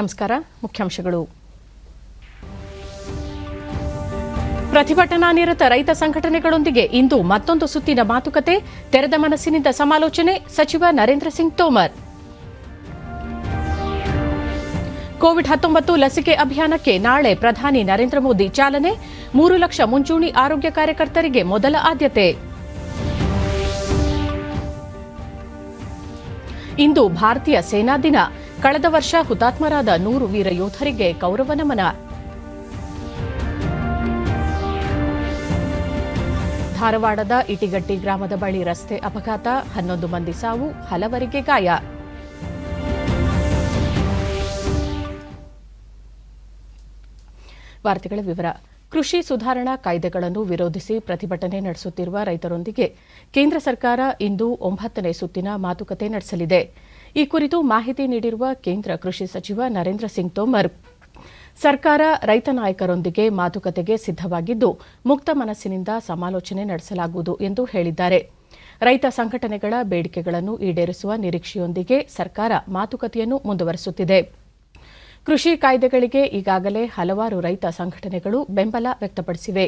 ನಮಸ್ಕಾರ. ಮುಖ್ಯಾಂಶಗಳು. ಪ್ರತಿಭಟನಾ ನಿರತ ರೈತ ಸಂಘಟನೆಗಳೊಂದಿಗೆ ಇಂದು ಮತ್ತೊಂದು ಸುತ್ತಿನ ಮಾತುಕತೆ, ತೆರೆದ ಮನಸ್ಸಿನಿಂದ ಸಮಾಲೋಚನೆ, ಸಚಿವ ನರೇಂದ್ರ ಸಿಂಗ್ ತೋಮರ್. ಕೋವಿಡ್-19 ಲಸಿಕೆ ಅಭಿಯಾನಕ್ಕೆ ನಾಳೆ ಪ್ರಧಾನಿ ನರೇಂದ್ರ ಮೋದಿ ಚಾಲನೆ, 3 ಲಕ್ಷ ಮುಂಚೂಣಿ ಆರೋಗ್ಯ ಕಾರ್ಯಕರ್ತರಿಗೆ ಮೊದಲ ಆದ್ಯತೆ. ಇಂದು ಭಾರತೀಯ ಸೇನಾ ದಿನ. ಕಳೆದ ವರ್ಷ ಹುತಾತ್ಮರಾದ 100 ವೀರ ಯೋಧರಿಗೆ ಗೌರವ ನಮನ. ಧಾರವಾಡದ ಇಟಿಗಟ್ಟಿ ಗ್ರಾಮದ ಬಳಿ ರಸ್ತೆ ಅಪಘಾತ, 11 ಮಂದಿ ಸಾವು, ಹಲವರಿಗೆ ಗಾಯ. ವಾರ್ತೆಗಳ ವಿವರ. ಕೃಷಿ ಸುಧಾರಣಾ ಕಾಯ್ದೆಗಳನ್ನು ವಿರೋಧಿಸಿ ಪ್ರತಿಭಟನೆ ನಡೆಸುತ್ತಿರುವ ರೈತರೊಂದಿಗೆ ಕೇಂದ್ರ ಸರ್ಕಾರ ಇಂದು 9ನೇ ಸುತ್ತಿನ ಮಾತುಕತೆ ನಡೆಸಲಿದೆ. ಈ ಕುರಿತು ಮಾಹಿತಿ ನೀಡಿರುವ ಕೇಂದ್ರ ಕೃಷಿ ಸಚಿವ ನರೇಂದ್ರ ಸಿಂಗ್ ತೋಮರ್, ಸರ್ಕಾರ ರೈತ ನಾಯಕರೊಂದಿಗೆ ಮಾತುಕತೆಗೆ ಸಿದ್ದವಾಗಿದ್ದು, ಮುಕ್ತ ಮನಸ್ಸಿನಿಂದ ಸಮಾಲೋಚನೆ ನಡೆಸಲಾಗುವುದು ಎಂದು ಹೇಳಿದ್ದಾರೆ. ರೈತ ಸಂಘಟನೆಗಳ ಬೇಡಿಕೆಗಳನ್ನು ಈಡೇರಿಸುವ ನಿರೀಕ್ಷೆಯೊಂದಿಗೆ ಸರ್ಕಾರ ಮಾತುಕತೆಯನ್ನು ಮುಂದುವರೆಸುತ್ತಿದೆ. ಕೃಷಿ ಕಾಯ್ದೆಗಳಿಗೆ ಈಗಾಗಲೇ ಹಲವಾರು ರೈತ ಸಂಘಟನೆಗಳು ಬೆಂಬಲ ವ್ಯಕ್ತಪಡಿಸಿವೆ.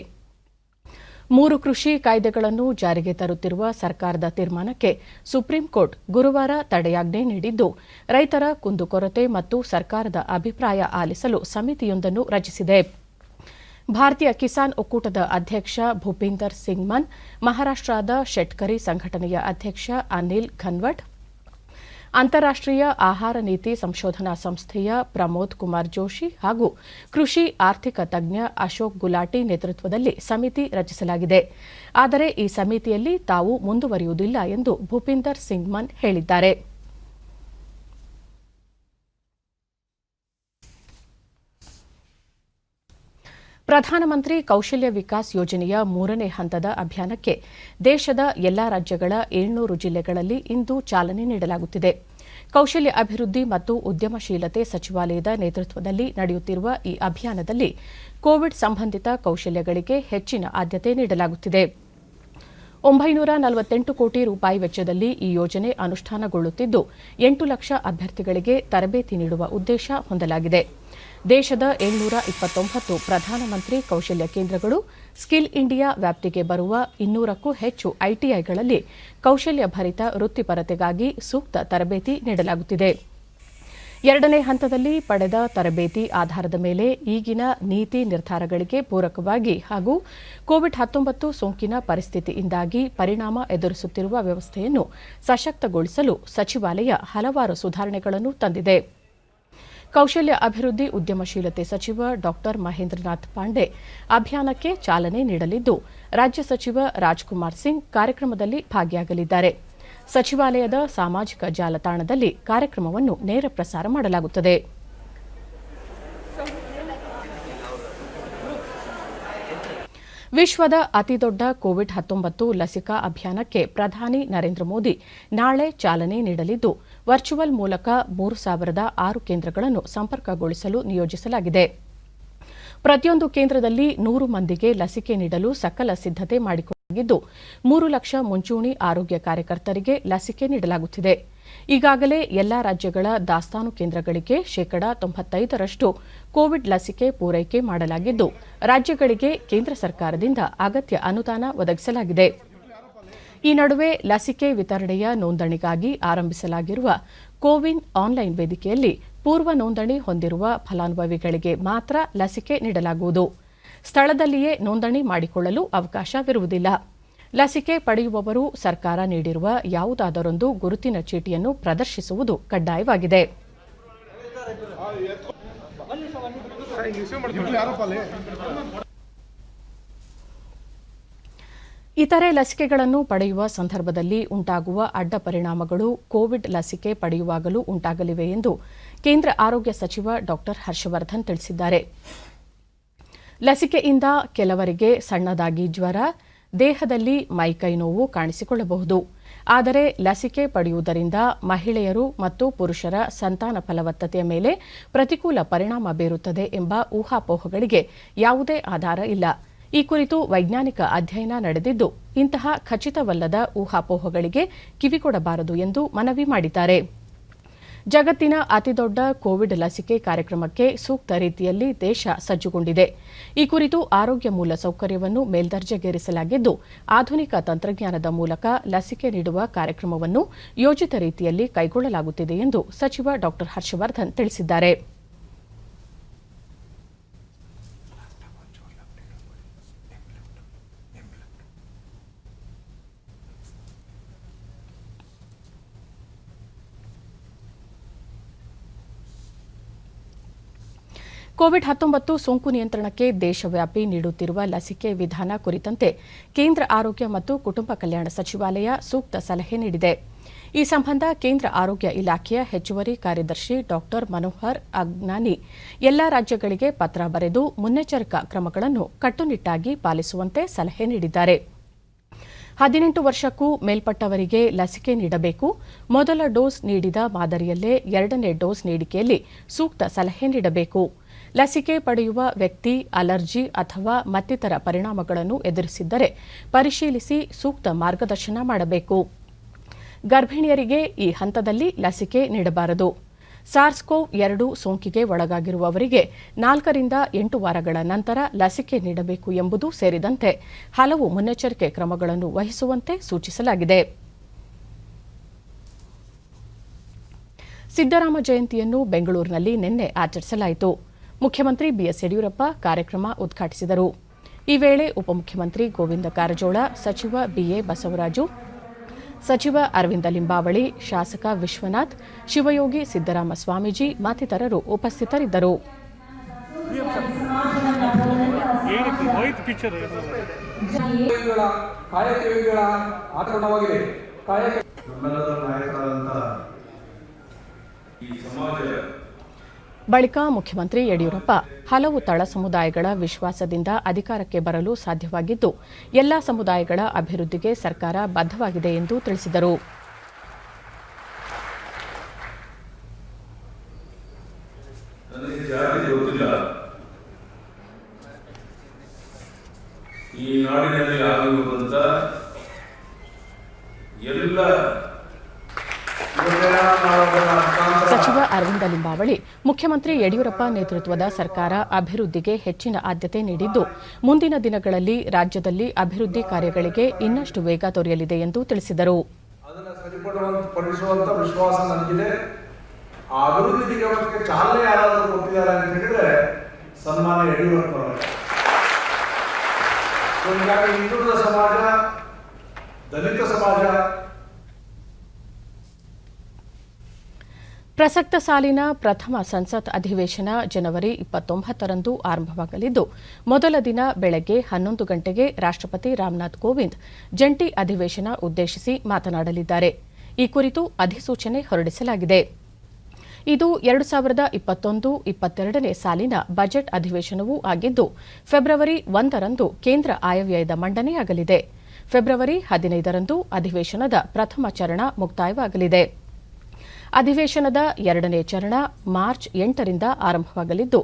3 ಕೃಷಿ ಕಾಯ್ದೆಗಳನ್ನು ಜಾರಿಗೆ ತರುತ್ತಿರುವ ಸರ್ಕಾರದ ತೀರ್ಮಾನಕ್ಕೆ ಸುಪ್ರೀಂ ಕೋರ್ಟ್ ಗುರುವಾರ ತಡೆಯಾಜ್ಞೆ ನೀಡಿದ್ದು, ರೈತರ ಕುಂದುಕೊರತೆ ಮತ್ತು ಸರ್ಕಾರದ ಅಭಿಪ್ರಾಯ ಆಲಿಸಲು ಸಮಿತಿಯೊಂದನ್ನು ರಚಿಸಿದೆ. ಭಾರತೀಯ ಕಿಸಾನ್ ಒಕ್ಕೂಟದ ಅಧ್ಯಕ್ಷ ಭೂಪಿಂದರ್ ಸಿಂಗ್ ಮನ್, ಮಹಾರಾಷ್ಟದ ಶೆಟ್ಕರಿ ಸಂಘಟನೆಯ ಅಧ್ಯಕ್ಷ ಅನಿಲ್ ಘನ್ವಟ್, ಅಂತಾರಾಷ್ಟೀಯ ಆಹಾರ ನೀತಿ ಸಂಶೋಧನಾ ಸಂಸ್ಥೆಯ ಪ್ರಮೋದ್ ಕುಮಾರ್ ಜೋಶಿ ಹಾಗೂ ಕೃಷಿ ಆರ್ಥಿಕ ತಜ್ಞ ಅಶೋಕ್ ಗುಲಾಟಿ ನೇತೃತ್ವದಲ್ಲಿ ಸಮಿತಿ ರಚಿಸಲಾಗಿದೆ. ಆದರೆ ಈ ಸಮಿತಿಯಲ್ಲಿ ತಾವು ಮುಂದುವರಿಯುವುದಿಲ್ಲ ಎಂದು ಭೂಪಿಂದರ್ ಸಿಂಗ್ ಮನ್ ಹೇಳಿದ್ದಾರೆ. ಪ್ರಧಾನಮಂತ್ರಿ ಕೌಶಲ್ಯ ವಿಕಾಸ್ ಯೋಜನೆಯ 3ನೇ ಹಂತದ ಅಭಿಯಾನಕ್ಕೆ ದೇಶದ ಎಲ್ಲಾ ರಾಜ್ಯಗಳ 700 ಜಿಲ್ಲೆಗಳಲ್ಲಿ ಇಂದು ಚಾಲನೆ ನೀಡಲಾಗುತ್ತಿದೆ. ಕೌಶಲ್ಯ ಅಭಿವೃದ್ಧಿ ಮತ್ತು ಉದ್ಯಮಶೀಲತೆ ಸಚಿವಾಲಯದ ನೇತೃತ್ವದಲ್ಲಿ ನಡೆಯುತ್ತಿರುವ ಈ ಅಭಿಯಾನದಲ್ಲಿ ಕೋವಿಡ್ ಸಂಬಂಧಿತ ಕೌಶಲ್ಯಗಳಿಗೆ ಹೆಚ್ಚಿನ ಆದ್ಯತೆ ನೀಡಲಾಗುತ್ತಿದೆ. 948 ಕೋಟಿ ರೂಪಾಯಿ ವೆಚ್ಚದಲ್ಲಿ ಈ ಯೋಜನೆ ಅನುಷ್ಠಾನಗೊಳ್ಳುತ್ತಿದ್ದು, 8 ಲಕ್ಷ ಅಭ್ಯರ್ಥಿಗಳಿಗೆ ತರಬೇತಿ ನೀಡುವ ಉದ್ದೇಶ ಹೊಂದಲಾಗಿದೆ. ದೇಶದ 729 ಪ್ರಧಾನಮಂತ್ರಿ ಕೌಶಲ್ಯ ಕೇಂದ್ರಗಳು, ಸ್ಕಿಲ್ ಇಂಡಿಯಾ ವ್ಯಾಪ್ತಿಗೆ ಬರುವ 200ಕ್ಕೂ ಹೆಚ್ಚು ಐಟಿಐಗಳಲ್ಲಿ ಕೌಶಲ್ಯ ಭರಿತ ವೃತ್ತಿಪರತೆಗಾಗಿ ಸೂಕ್ತ ತರಬೇತಿ ನೀಡಲಾಗುತ್ತಿದೆ. 2ನೇ ಹಂತದಲ್ಲಿ ಪಡೆದ ತರಬೇತಿ ಆಧಾರದ ಮೇಲೆ ಈಗಿನ ನೀತಿ ನಿರ್ಧಾರಗಳಿಗೆ ಪೂರಕವಾಗಿ ಹಾಗೂ ಕೋವಿಡ್-19 ಸೋಂಕಿನ ಪರಿಸ್ಥಿತಿಯಿಂದಾಗಿ ಪರಿಣಾಮ ಎದುರಿಸುತ್ತಿರುವ ವ್ಯವಸ್ಥೆಯನ್ನು ಸಶಕ್ತಗೊಳಿಸಲು ಸಚಿವಾಲಯ ಹಲವಾರು ಸುಧಾರಣೆಗಳನ್ನು ತಂದಿದೆ. ಕೌಶಲ್ಯ ಅಭಿವೃದ್ಧಿ ಉದ್ಯಮಶೀಲತೆ ಸಚಿವ ಡಾ ಮಹೇಂದ್ರನಾಥ್ ಪಾಂಡೆ ಅಭಿಯಾನಕ್ಕೆ ಚಾಲನೆ ನೀಡಲಿದ್ದು, ರಾಜ್ಯ ಸಚಿವ ರಾಜ್ಕುಮಾರ್ ಸಿಂಗ್ ಕಾರ್ಯಕ್ರಮದಲ್ಲಿ ಭಾಗಿಯಾಗಲಿದ್ದಾರೆ. ಸಚಿವಾಲಯದ ಸಾಮಾಜಿಕ ಜಾಲತಾಣದಲ್ಲಿ ಕಾರ್ಯಕ್ರಮವನ್ನು ನೇರ ಪ್ರಸಾರ ಮಾಡಲಾಗುತ್ತದೆ. ವಿಶ್ವದ ಅತಿದೊಡ್ಡ ಕೋವಿಡ್-19 ಲಸಿಕಾ ಅಭಿಯಾನಕ್ಕೆ ಪ್ರಧಾನಿ ನರೇಂದ್ರ ಮೋದಿ ನಾಳೆ ಚಾಲನೆ ನೀಡಲಿದ್ದು, ವರ್ಚುವಲ್ ಮೂಲಕ 3006 ಕೇಂದ್ರಗಳನ್ನು ಸಂಪರ್ಕಗೊಳಿಸಲು ನಿಯೋಜಿಸಲಾಗಿದೆ. ಪ್ರತಿಯೊಂದು ಕೇಂದ್ರದಲ್ಲಿ 100 ಮಂದಿಗೆ ಲಸಿಕೆ ನೀಡಲು ಸಕಲ ಸಿದ್ದತೆ ಮಾಡಿಕೊಳ್ಳಲಾಗಿದ್ದು, 3 ಲಕ್ಷ ಮುಂಚೂಣಿ ಆರೋಗ್ಯ ಕಾರ್ಯಕರ್ತರಿಗೆ ಲಸಿಕೆ ನೀಡಲಾಗುತ್ತಿದೆ. ಈಗಾಗಲೇ ಎಲ್ಲಾ ರಾಜ್ಯಗಳ ದಾಸ್ತಾನು ಕೇಂದ್ರಗಳಿಗೆ 95% ಕೋವಿಡ್ ಲಸಿಕೆ ಪೂರೈಕೆ ಮಾಡಲಾಗಿದ್ದು, ರಾಜ್ಯಗಳಿಗೆ ಕೇಂದ್ರ ಸರ್ಕಾರದಿಂದ ಅಗತ್ಯ ಅನುದಾನ ಒದಗಿಸಲಾಗಿದೆ. ಈ ನಡುವೆ ಲಸಿಕೆ ವಿತರಣೆಯ ನೋಂದಣಿಗಾಗಿ ಆರಂಭಿಸಲಾಗಿರುವ ಕೋವಿನ್ ಆನ್ಲೈನ್ ವೇದಿಕೆಯಲ್ಲಿ ಪೂರ್ವ ನೋಂದಣಿ ಹೊಂದಿರುವ ಫಲಾನುಭವಿಗಳಿಗೆ ಮಾತ್ರ ಲಸಿಕೆ ನೀಡಲಾಗುವುದು. ಸ್ಥಳದಲ್ಲಿಯೇ ನೋಂದಣಿ ಮಾಡಿಕೊಳ್ಳಲು ಅವಕಾಶವಿರುವುದಿಲ್ಲ. ಲಸಿಕೆ ಪಡೆಯುವವರು ಸರ್ಕಾರ ನೀಡಿರುವ ಯಾವುದಾದರೊಂದು ಗುರುತಿನ ಚೀಟಿಯನ್ನು ಪ್ರದರ್ಶಿಸುವುದು ಕಡ್ಡಾಯವಾಗಿದೆ. ಇತರೆ ಲಸಿಕೆಗಳನ್ನು ಪಡೆಯುವ ಸಂದರ್ಭದಲ್ಲಿ ಉಂಟಾಗುವ ಅಡ್ಡ ಪರಿಣಾಮಗಳು ಕೋವಿಡ್ ಲಸಿಕೆ ಪಡೆಯುವಾಗಲೂ ಉಂಟಾಗಲಿವೆ ಎಂದು ಕೇಂದ್ರ ಆರೋಗ್ಯ ಸಚಿವ ಡಾ ಹರ್ಷವರ್ಧನ್ ತಿಳಿಸಿದ್ದಾರೆ. ಲಸಿಕೆಯಿಂದ ಕೆಲವರಿಗೆ ಸಣ್ಣದಾಗಿ ಜ್ವರ, ದೇಹದಲ್ಲಿ ಮೈಕೈ ನೋವು ಕಾಣಿಸಿಕೊಳ್ಳಬಹುದು. ಆದರೆ ಲಸಿಕೆ ಪಡೆಯುವುದರಿಂದ ಮಹಿಳೆಯರು ಮತ್ತು ಪುರುಷರ ಸಂತಾನ ಫಲವತ್ತತೆಯ ಮೇಲೆ ಪ್ರತಿಕೂಲ ಪರಿಣಾಮ ಬೀರುತ್ತದೆ ಎಂಬ ಊಹಾಪೋಹಗಳಿಗೆ ಯಾವುದೇ ಆಧಾರ ಇಲ್ಲ. ಈ ಕುರಿತು ವೈಜ್ಞಾನಿಕ ಅಧ್ಯಯನ ನಡೆದಿದ್ದು, ಇಂತಹ ಖಚಿತವಲ್ಲದ ಊಹಾಪೋಹಗಳಿಗೆ ಕಿವಿಗೊಡಬಾರದು ಎಂದು ಮನವಿ ಮಾಡಿದ್ದಾರೆ. ಜಗತ್ತಿನ ಅತಿದೊಡ್ಡ ಕೋವಿಡ್ ಲಸಿಕೆ ಕಾರ್ಯಕ್ರಮಕ್ಕೆ ಸೂಕ್ತ ರೀತಿಯಲ್ಲಿ ದೇಶ ಸಜ್ಜುಗೊಂಡಿದೆ. ಈ ಕುರಿತು ಆರೋಗ್ಯ ಮೂಲಸೌಕರ್ಯವನ್ನು ಮೇಲ್ದರ್ಜೆಗೇರಿಸಲಾಗಿದ್ದು, ಆಧುನಿಕ ತಂತ್ರಜ್ಞಾನದ ಮೂಲಕ ಲಸಿಕೆ ನೀಡುವ ಕಾರ್ಯಕ್ರಮವನ್ನು ಯೋಜಿತ ರೀತಿಯಲ್ಲಿ ಕೈಗೊಳ್ಳಲಾಗುತ್ತಿದೆ ಎಂದು ಸಚಿವ ಡಾ ಹರ್ಷವರ್ಧನ್ ತಿಳಿಸಿದ್ದಾರೆ. ಕೋವಿಡ್-19 ಸೋಂಕು ನಿಯಂತ್ರಣಕ್ಕೆ ದೇಶವ್ಯಾಪಿ ನೀಡುತ್ತಿರುವ ಲಸಿಕೆ ವಿಧಾನ ಕುರಿತಂತೆ ಕೇಂದ್ರ ಆರೋಗ್ಯ ಮತ್ತು ಕುಟುಂಬ ಕಲ್ಯಾಣ ಸಚಿವಾಲಯ ಸೂಕ್ತ ಸಲಹೆ ನೀಡಿದೆ. ಈ ಸಂಬಂಧ ಕೇಂದ್ರ ಆರೋಗ್ಯ ಇಲಾಖೆಯ ಹೆಚ್ಚುವರಿ ಕಾರ್ಯದರ್ಶಿ ಡಾ ಮನೋಹರ್ ಅಗ್ನಾನಿ ಎಲ್ಲಾ ರಾಜ್ಯಗಳಿಗೆ ಪತ್ರ ಬರೆದು ಮುನ್ನೆಚ್ಚರಿಕಾ ಕ್ರಮಗಳನ್ನು ಕಟ್ಟುನಿಟ್ಟಾಗಿ ಪಾಲಿಸುವಂತೆ ಸಲಹೆ ನೀಡಿದ್ದಾರೆ. 18 ವರ್ಷಕ್ಕೂ ಮೇಲ್ಪಟ್ಟವರಿಗೆ ಲಸಿಕೆ ನೀಡಬೇಕು. ಮೊದಲ ಡೋಸ್ ನೀಡಿದ ಮಾದರಿಯಲ್ಲೇ ಎರಡನೇ ಡೋಸ್ ನೀಡಿಕೆಯಲ್ಲಿ ಸೂಕ್ತ ಸಲಹೆ ನೀಡಬೇಕು. ಲಸಿಕೆ ಪಡೆಯುವ ವ್ಯಕ್ತಿ ಅಲರ್ಜಿ ಅಥವಾ ಮತ್ತಿತರ ಪರಿಣಾಮಗಳನ್ನು ಎದುರಿಸಿದ್ದರೆ ಪರಿಶೀಲಿಸಿ ಸೂಕ್ತ ಮಾರ್ಗದರ್ಶನ ಮಾಡಬೇಕು. ಗರ್ಭಿಣಿಯರಿಗೆ ಈ ಹಂತದಲ್ಲಿ ಲಸಿಕೆ ನೀಡಬಾರದು. ಸಾರ್ಸ್-CoV-2 ಸೋಂಕಿಗೆ ಒಳಗಾಗಿರುವವರಿಗೆ 4 ರಿಂದ 8 ವಾರಗಳ ನಂತರ ಲಸಿಕೆ ನೀಡಬೇಕು ಎಂಬುದು ಸೇರಿದಂತೆ ಹಲವು ಮುನ್ನೆಚ್ಚರಿಕೆ ಕ್ರಮಗಳನ್ನು ವಹಿಸುವಂತೆ ಸೂಚಿಸಲಾಗಿದೆ. ಸಿದ್ದರಾಮ ಜಯಂತಿಯನ್ನು ಬೆಂಗಳೂರಿನಲ್ಲಿ ನಿನ್ನೆ ಆಚರಿಸಲಾಯಿತು. ಮುಖ್ಯಮಂತ್ರಿ ಬಿಎಸ್ ಯಡಿಯೂರಪ್ಪ ಕಾರ್ಯಕ್ರಮ ಉದ್ಘಾಟಿಸಿದರು. ಈ ವೇಳೆ ಉಪಮುಖ್ಯಮಂತ್ರಿ ಗೋವಿಂದ ಕಾರಜೋಳ, ಸಚಿವ ಬಿಎ ಬಸವರಾಜು, ಸಚಿವ ಅರವಿಂದ ಲಿಂಬಾವಳಿ, ಶಾಸಕ ವಿಶ್ವನಾಥ್, ಶಿವಯೋಗಿ ಸಿದ್ದರಾಮ ಸ್ವಾಮೀಜಿ ಮತ್ತಿತರರು ಉಪಸ್ಥಿತರಿದ್ದರು. ಬಳಿಕ ಮುಖ್ಯಮಂತ್ರಿ ಯಡಿಯೂರಪ್ಪ ಹಲವು ತಳ ಸಮುದಾಯಗಳ ವಿಶ್ವಾಸದಿಂದ ಅಧಿಕಾರಕ್ಕೆ ಬರಲು ಸಾಧ್ಯವಾಗಿದ್ದು, ಎಲ್ಲಾ ಸಮುದಾಯಗಳ ಅಭಿವೃದ್ಧಿಗೆ ಸರ್ಕಾರ ಬದ್ಧವಾಗಿದೆ ಎಂದು ತಿಳಿಸಿದರು. ಈ ನಾಡಿನಲ್ಲಿ ಆಗಿರುವಂತ ಎಲ್ಲ ಸಚಿವ ಅರವಿಂದ ಲಿಂಬಾವಳಿ, ಮುಖ್ಯಮಂತ್ರಿ ಯಡಿಯೂರಪ್ಪ ನೇತೃತ್ವದ ಸರ್ಕಾರ ಅಭಿವೃದ್ಧಿಗೆ ಹೆಚ್ಚಿನ ಆದ್ಯತೆ ನೀಡಿದ್ದು, ಮುಂದಿನ ದಿನಗಳಲ್ಲಿ ರಾಜ್ಯದಲ್ಲಿ ಅಭಿವೃದ್ಧಿ ಕಾರ್ಯಗಳಿಗೆ ಇನ್ನಷ್ಟು ವೇಗ ದೊರೆಯಲಿದೆ ಎಂದು ತಿಳಿಸಿದರು. ಅದನ್ನು ಸರಿಪಡಿಸುವಂತ ವಿಶ್ವಾಸ ನನಗಿದೆ. ಆ ಅಭಿವೃದ್ಧಿ ಕೆಲಸಕ್ಕೆ ಚಾಲನೆ ಯಾರಾದರೂ ಕೊಟ್ಟಿದ್ದಾರೆ ಅಂತ ಹೇಳಿದ್ರೆ ಸನ್ಮಾನ್ಯ ಯಡಿಯೂರಪ್ಪ ಅವರೇ. ಹೀಗಾಗಿ ಹಿಂದುಳಿದ ಸಮಾಜ, ದಲಿತ ಸಮಾಜ, ಪ್ರಸಕ್ತ ಸಾಲಿನ ಪ್ರಥಮ ಸಂಸತ್ ಅಧಿವೇಶನ ಜನವರಿ 29ರಂದು ಆರಂಭವಾಗಲಿದ್ದು, ಮೊದಲ ದಿನ ಬೆಳಗ್ಗೆ 11 ಗಂಟೆಗೆ ರಾಷ್ಟ್ರಪತಿ ರಾಮನಾಥ್ ಕೋವಿಂದ್ ಜಂಟಿ ಅಧಿವೇಶನ ಉದ್ದೇಶಿಸಿ ಮಾತನಾಡಲಿದ್ದಾರೆ. ಈ ಕುರಿತು ಅಧಿಸೂಚನೆ ಹೊರಡಿಸಲಾಗಿದೆ. ಇದು 2021-22ನೇ ಸಾಲಿನ ಬಜೆಟ್ ಅಧಿವೇಶನವೂ ಆಗಿದ್ದು, ಫೆಬ್ರವರಿ 1ರಂದು ಕೇಂದ್ರ ಆಯವ್ಯಯದ ಮಂಡನೆಯಾಗಲಿದೆ. ಫೆಬ್ರವರಿ 15ರಂದು ಅಧಿವೇಶನದ ಪ್ರಥಮ ಚರಣ ಮುಕ್ತಾಯವಾಗಲಿದೆ. ಅಧಿವೇಶನದ ಎರಡನೇ ಚರಣ ಮಾರ್ಚ್ 8ರಿಂದ ಆರಂಭವಾಗಲಿದ್ದು,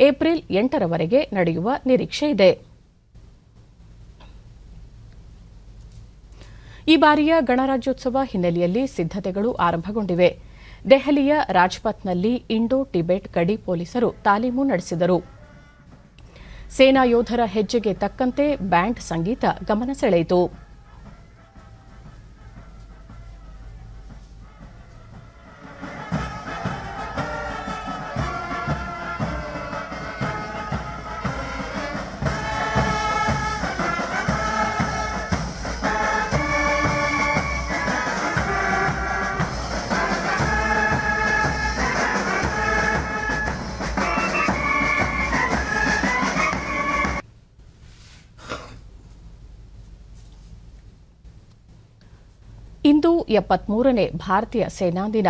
ಏಪ್ರಿಲ್ 8ರವರೆಗೆ ನಡೆಯುವ ನಿರೀಕ್ಷೆ ಇದೆ. ಈ ಬಾರಿಯ ಗಣರಾಜ್ಯೋತ್ಸವ ಹಿನ್ನೆಲೆಯಲ್ಲಿ ಸಿದ್ಧತೆಗಳು ಆರಂಭಗೊಂಡಿವೆ. ದೆಹಲಿಯ ರಾಜ್ಪಥ್ನಲ್ಲಿ ಇಂಡೋ ಟಿಬೆಟ್ ಗಡಿ ಪೊಲೀಸರು ತಾಲೀಮು ನಡೆಸಿದರು. ಸೇನಾ ಯೋಧರ ಹೆಜ್ಜೆಗೆ ತಕ್ಕಂತೆ ಬ್ಯಾಂಡ್ ಸಂಗೀತ ಗಮನ ಸೆಳೆಯಿತು. ಇಂದು 73ನೇ ಭಾರತೀಯ ಸೇನಾ ದಿನ.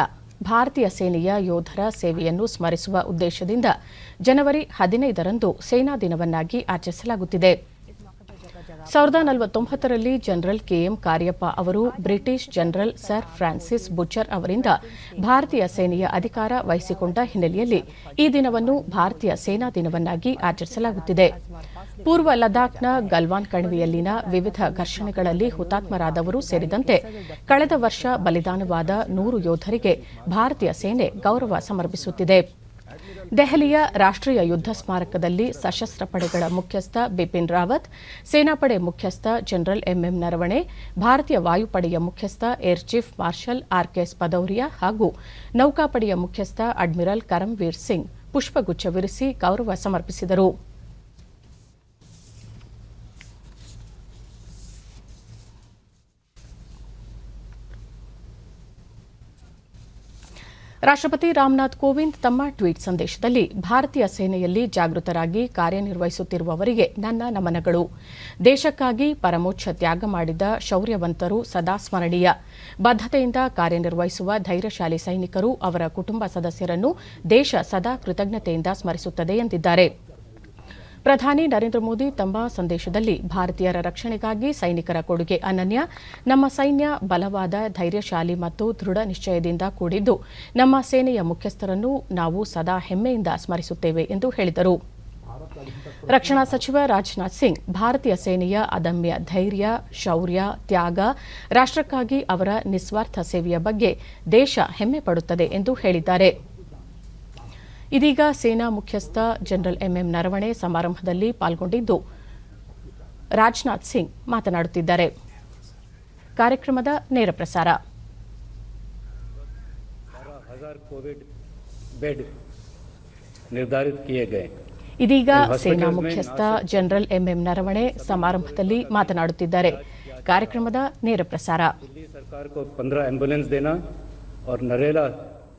ಭಾರತೀಯ ಸೇನೆಯ ಯೋಧರ ಸೇವೆಯನ್ನು ಸ್ಮರಿಸುವ ಉದ್ದೇಶದಿಂದ ಜನವರಿ 15ರಂದು ಸೇನಾ ದಿನವನ್ನಾಗಿ ಆಚರಿಸಲಾಗುತ್ತಿದೆ. 1949ರಲ್ಲಿ ಜನರಲ್ ಕೆಎಂ ಕಾರ್ಯಪ್ಪ ಅವರು British general sir Francis butcher ಅವರಿಂದ ಭಾರತೀಯ ಸೇನೆಯ ಅಧಿಕಾರ ವಹಿಸಿಕೊಂಡ ಹಿನ್ನೆಲೆಯಲ್ಲಿ ಈ ದಿನವನ್ನು ಭಾರತೀಯ ಸೇನಾ ದಿನವನ್ನಾಗಿ ಆಚರಿಸಲಾಗುತ್ತಿದೆ. ಪೂರ್ವ ಲದಾಖ್ನ ಗಲ್ವಾನ್ ಕಣಿವೆಯಲ್ಲಿನ ವಿವಿಧ ಘರ್ಷಣೆಗಳಲ್ಲಿ ಹುತಾತ್ಮರಾದವರು ಸೇರಿದಂತೆ ಕಳೆದ ವರ್ಷ ಬಲಿದಾನವಾದ 100 ಯೋಧರಿಗೆ ಭಾರತೀಯ ಸೇನೆ ಗೌರವ ಸಮರ್ಪಿಸುತ್ತಿದೆ. ದೆಹಲಿಯ ರಾಷ್ಟ್ರೀಯ ಯುದ್ಧ ಸ್ಮಾರಕದಲ್ಲಿ ಸಶಸ್ತ್ರ ಪಡೆಗಳ ಮುಖ್ಯಸ್ಥ ಬಿಪಿನ್ ರಾವತ್, ಸೇನಾಪಡೆ ಮುಖ್ಯಸ್ಥ ಜನರಲ್ ಎಂಎಂ ನರವಣೆ, ಭಾರತೀಯ ವಾಯುಪಡೆಯ ಮುಖ್ಯಸ್ಥ air chief marshal RKS Bhadauria ಹಾಗೂ ನೌಕಾಪಡೆಯ ಮುಖ್ಯಸ್ಥ ಅಡ್ಮಿರಲ್ ಕರಮ್ವೀರ್ ಸಿಂಗ್ ಪುಷ್ಪಗುಚ್ಛವಿರಿಸಿ ಗೌರವ ಸಮರ್ಪಿಸಿದರು. ರಾಷ್ಟ್ರಪತಿ ರಾಮನಾಥ್ ಕೋವಿಂದ್ ತಮ್ಮ ಟ್ವೀಟ್ ಸಂದೇಶದಲ್ಲಿ ಭಾರತೀಯ ಸೇನೆಯಲ್ಲಿ ಜಾಗೃತರಾಗಿ ಕಾರ್ಯನಿರ್ವಹಿಸುತ್ತಿರುವವರಿಗೆ ನನ್ನ ನಮನಗಳು. ದೇಶಕ್ಕಾಗಿ ಪರಮೋಚ್ಚ ತ್ಯಾಗ ಮಾಡಿದ ಶೌರ್ಯವಂತರು ಸದಾ ಸ್ಮರಣೀಯ. ಬದ್ಧತೆಯಿಂದ ಕಾರ್ಯನಿರ್ವಹಿಸುವ ಧೈರ್ಯಶಾಲಿ ಸೈನಿಕರು, ಅವರ ಕುಟುಂಬ ಸದಸ್ಯರನ್ನು ದೇಶ ಸದಾ ಕೃತಜ್ಞತೆಯಿಂದ ಸ್ಮರಿಸುತ್ತದೆ ಎಂದಿದ್ದಾರೆ. ಪ್ರಧಾನಿ ನರೇಂದ್ರ ಮೋದಿ ತಮ್ಮ ಸಂದೇಶದಲ್ಲಿ ಭಾರತೀಯರ ರಕ್ಷಣೆಗಾಗಿ ಸೈನಿಕರ ಕೊಡುಗೆ ಅನನ್ಯ. ನಮ್ಮ ಸೈನ್ಯ ಬಲವಾದ, ಧೈರ್ಯಶಾಲಿ ಮತ್ತು ದೃಢ ನಿಶ್ಚಯದಿಂದ ಕೂಡಿದ್ದು, ನಮ್ಮ ಸೇನೆಯ ಮುಖ್ಯಸ್ಥರನ್ನು ನಾವು ಸದಾ ಹೆಮ್ಮೆಯಿಂದ ಸ್ಮರಿಸುತ್ತೇವೆ ಎಂದು ಹೇಳಿದರು. ರಕ್ಷಣಾ ಸಚಿವ ರಾಜನಾಥ್ ಸಿಂಗ್ ಭಾರತೀಯ ಸೇನೆಯ ಅದಮ್ಯ ಧೈರ್ಯ, ಶೌರ್ಯ, ತ್ಯಾಗ, ರಾಷ್ಟ್ರಕ್ಕಾಗಿ ಅವರ ನಿಸ್ವಾರ್ಥ ಸೇವೆಯ ಬಗ್ಗೆ ದೇಶ ಹೆಮ್ಮೆ ಪಡುತ್ತದೆ ಎಂದು ಹೇಳಿದ್ದಾರೆ. ಇದೀಗ ಸೇನಾ ಮುಖ್ಯಸ್ಥ ಜನರಲ್ ಎಂಎಂ ನರವಣೆ ಸಮಾರಂಭದಲ್ಲಿ ಪಾಲ್ಗೊಂಡಿದ್ದು ರಾಜನಾಥ್ ಸಿಂಗ್ ಮಾತನಾಡುತ್ತಿದ್ದಾರೆ. ಕಾರ್ಯಕ್ರಮದ ನೇರ ಪ್ರಸಾರ. ಕೋವಿಡ್ ಬೆಡ್ ನಿರ್ಧಾರಿತ किए गए. ಇದೀಗ ಸೇನಾ ಮುಖ್ಯಸ್ಥ ಜನರಲ್ ಎಂಎಂ ನರವಣೆ ಸಮಾರಂಭದಲ್ಲಿ ಮಾತನಾಡುತ್ತಿದ್ದಾರೆ. ಕಾರ್ಯಕ್ರಮದ ನೇರ ಪ್ರಸಾರ. दिल्ली सरकार को 15 एम्बुलेंस देना और नरेला